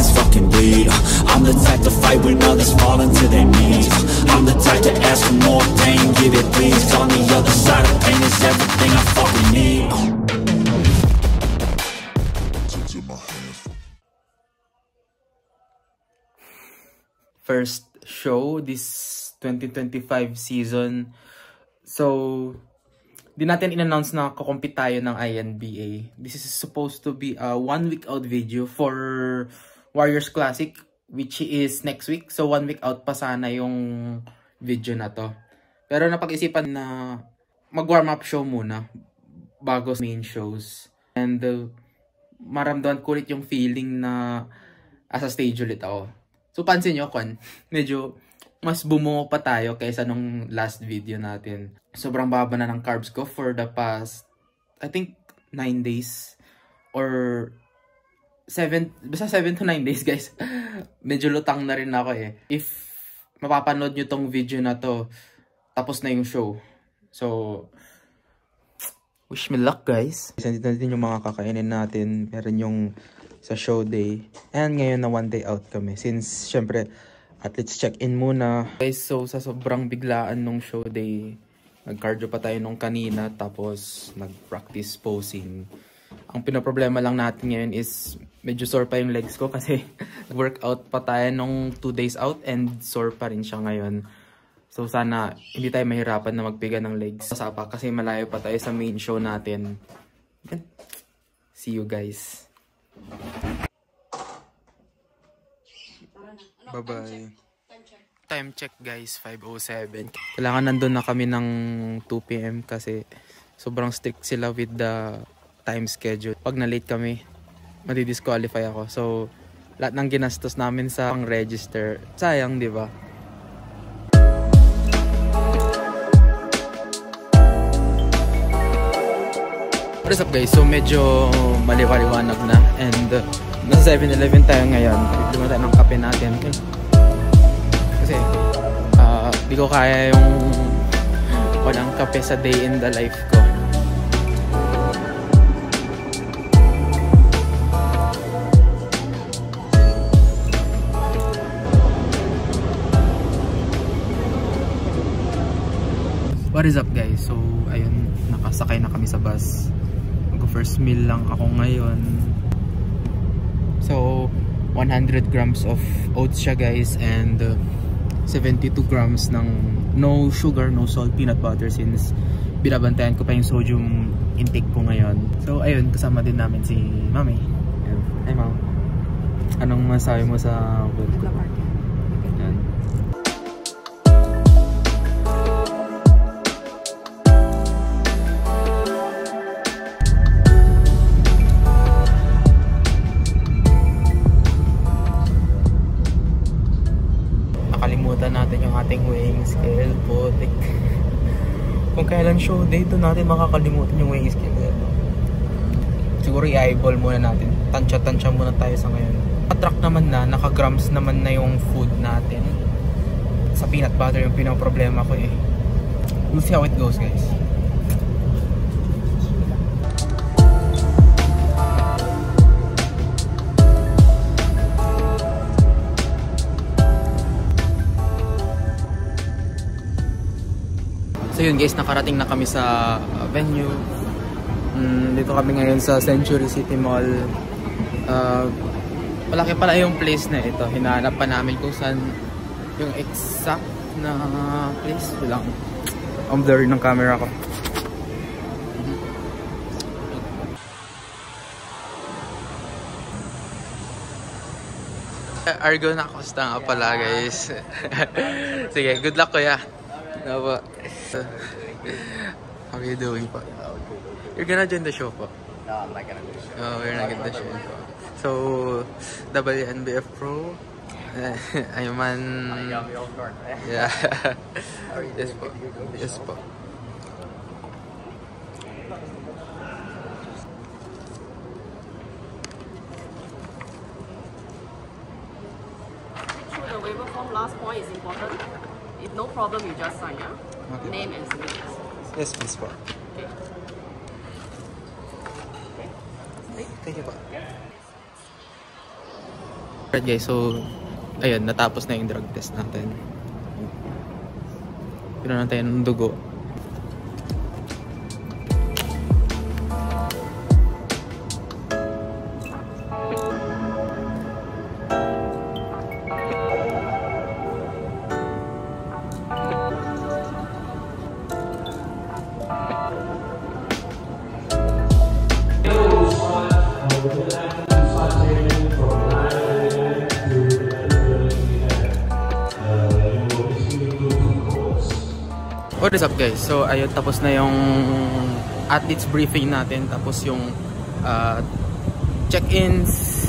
hands fucking bleed. I'm the type to fight when others fall into their knees. I'm the type to ask for more pain, give it please. On the other side of pain is everything I fucking need. First show this 2025 season. So, di natin in-announce na kukumpit tayo ng INBA. This is supposed to be a 1 week out video for Warriors Classic, which is next week. So, 1 week out pa sana yung video na to. Pero napag-isipan na mag-warm up show muna bago main shows. And maramdaman ko ulit yung feeling na as a stage ulit ako. So, pansin nyo, Kwan, medyo mas bumungo pa tayo kaysa nung last video natin. Sobrang baba na ng carbs ko for the past, I think, 9 days. Or 7 to 9 days, guys. Medyo lutang na rin ako eh. If mapapanood nyo tong video na to, tapos na yung show. So, wish me luck, guys. Nandito natin yung mga kakainin natin. Meron yung sa show day. And ngayon na 1 day out kami. Since, syempre, let's check-in muna. Guys, so sa sobrang biglaan nung show day, nag-cardio pa tayo nung kanina, tapos nag-practice posing. Ang pinaproblema lang natin ngayon is medyo sore pa yung legs ko kasi workout pa tayo nung 2 days out and sore pa rin siya ngayon. So sana hindi tayo mahirapan na magpiga ng legs. Masapa kasi malayo pa tayo sa main show natin. See you guys. Bye-bye. Time check guys, 5:07. Kailangan nandun na kami ng 2 PM kasi sobrang strict sila with the time schedule. Pag na-late kami, madi-disqualify ako. So, lahat ng ginastos namin sa pang-register, sayang, di ba? What is up guys? So, medyo maliwaliwanag na and nasa 7-Eleven tayo ngayon. Bibili mo tayo ng kape natin. Kasi, di ko kaya yung walang kape sa day in the life ko. What is up guys? So, ayun, nakasakay na kami sa bus. Mag-first meal lang ako ngayon. So, 100 grams of oats siya guys and 72 grams ng no sugar, no salt peanut butter since binabantayan ko pa yung sodium intake ko ngayon. So, ayun, kasama din namin si Mami. Hi Ma'am. Anong masabi mo sa vlog ko? Ayan. Nakalimutan natin yung ating weighing scale po. Kung kailan show day, doon natin makakalimutan yung weighing scale. Siguro i-eyeball muna natin. Tansya-tansya muna tayo sa ngayon. Naka-track naman na, naka-grams naman na yung food natin. Sa peanut butter yung pinaproblema ko eh. We'll see how it goes guys. So yun guys, nakarating na kami sa venue. Dito kami ngayon sa Century City Mall. Malaki pala yung place na ito. Hinahanap pa namin kung saan yung exact na place. Lang. Ang blurry ng camera ko. Argon Acosta nga pala guys. Sige, good luck kuya. No po. How are you doing po? You're gonna join the show po? No, I'm not gonna do the show. Oh, we're not gonna do the show. So, WNBF Pro. Ayun man. Yummy old card. Yeah. Yes po. Yes po. The waiver form last point is important. If no problem, you just sign, yeah? Okay. Name and signature. Yes, please po. Okay. Thank you po. Alright guys, so ayun, natapos na yung drug test natin. Pinunan tayo ng dugo. What is up guys? So ayun, tapos na yung athletes briefing natin, tapos yung check-ins,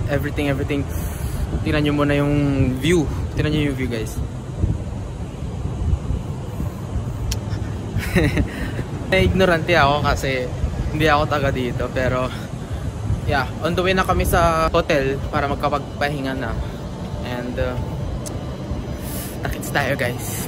everything. Tingnan nyo muna yung view. Tingnan nyo yung view guys. Na-ignorante ako kasi hindi ako taga dito, pero yeah, on the way na kami sa hotel para magkapagpahinga na. And nakits tayo guys.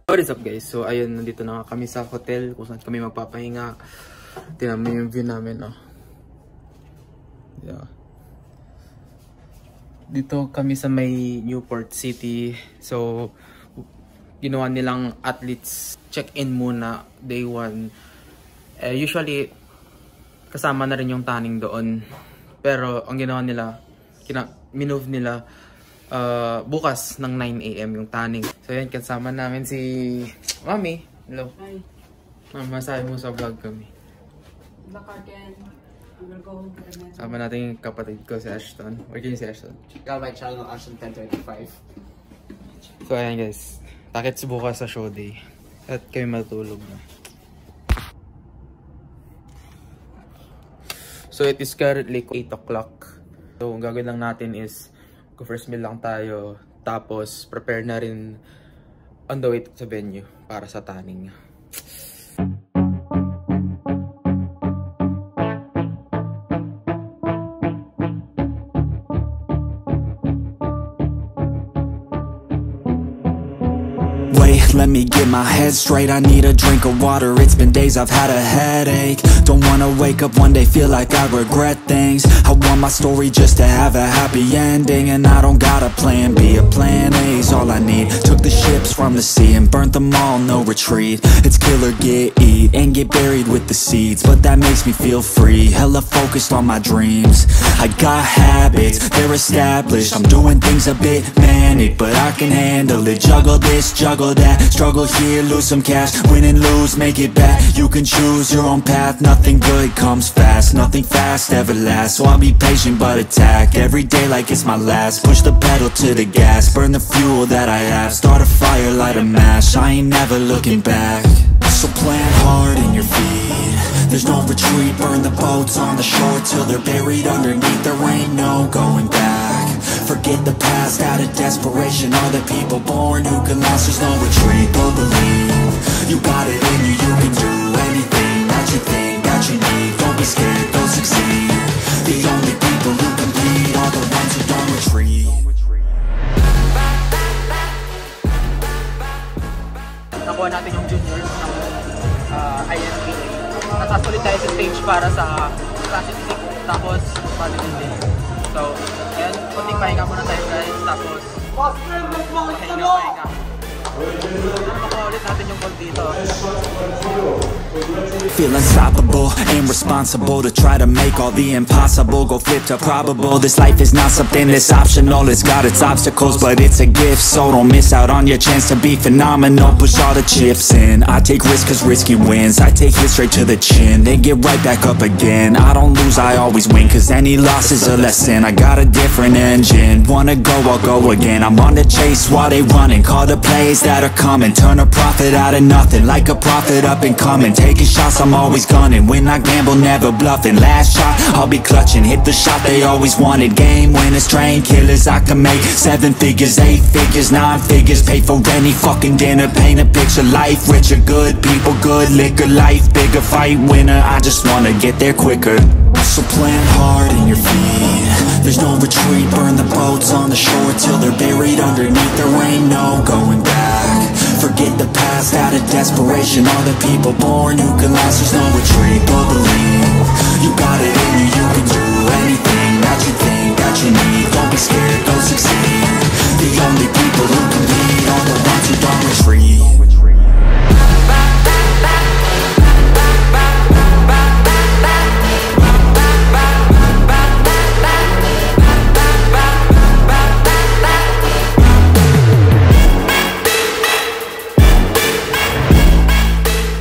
What is up guys? So ayun, nandito na kami sa hotel kung saan kami magpapahinga. Tingnan mo yung view namin, oh. Yeah. Dito kami sa may Newport City. So ginawa nilang athletes check-in muna day 1. Usually kasama na rin yung tanning doon. Pero ang ginawa nila, minove nila bukas ng 9 AM yung tanning. So yan, kasama namin si Mami. Hello. Hi. Masahe mo sa vlog kami. The carton. We will go home for the next. Sama natin yung kapatid ko si Ashton. Where si Ashton? Check out my channel, Ashton 1025. So ayan guys, takits bukas sa show day. At kayo matulog na. So it is currently 8 o'clock. So ang gagawin lang natin is first meal lang tayo, tapos prepare na rin on the way sa venue para sa tanning. Let me get my head straight, I need a drink of water. It's been days I've had a headache. Don't wanna wake up one day, feel like I regret things. I want my story just to have a happy ending, and I don't got a plan B, a plan A's all I need. Took the ships from the sea and burnt them all, no retreat. It's kill or get, eat, and get buried with the seeds, but that makes me feel free, hella focused on my dreams. I got habits, they're established. I'm doing things a bit manic, but I can handle it. Juggle this, juggle that, struggle here, lose some cash, win and lose, make it back. You can choose your own path, nothing good comes fast, nothing fast ever lasts. So I'll be patient but attack every day like it's my last. Push the pedal to the gas, burn the fuel that I have, start a fire, light a match, I ain't never looking back. So plant hard in your feet, there's no retreat, burn the boats on the shore till they're buried underneath, there ain't no going back. Forget the past out of desperation, are the people born who can last, there's no retreat, but believe you got it in you, you can do anything that you think that you need, don't be scared, go succeed. The only people who compete are the ones who don't retreat. Nakuha natin yung junior ng ISPA. Nakasalit tayo sa stage para sa Classic 6, tapos bodybuilding. So, yan, kunting pahinga muna tayo guys, tapos pahinga. Nakuha ulit natin yung gold dito. Feel unstoppable and responsible to try to make all the impossible go flip to probable. This life is not something that's optional, it's got its obstacles, but it's a gift. So don't miss out on your chance to be phenomenal. Push all the chips in, I take risks cause risky wins. I take it straight to the chin, then get right back up again. I don't lose, I always win, cause any loss is a lesson. I got a different engine, wanna go, I'll go again. I'm on the chase while they running, call the plays, that are coming. Turn a profit out of nothing, like a prophet up and coming. Taking shots, I'm always gunning. When I gamble, never bluffing. Last shot, I'll be clutching. Hit the shot they always wanted. Game winners, train killers. I can make 7 figures, 8 figures, 9 figures. Pay for any fucking dinner. Paint a picture, life richer. Good people, good liquor. Life bigger, fight winner. I just wanna get there quicker. So plant hard in your feet. There's no retreat. Burn the boats on the shore till they're buried underneath. There ain't no going back. Forget the past out of desperation. All the people born who can last. There's no retreat, but believe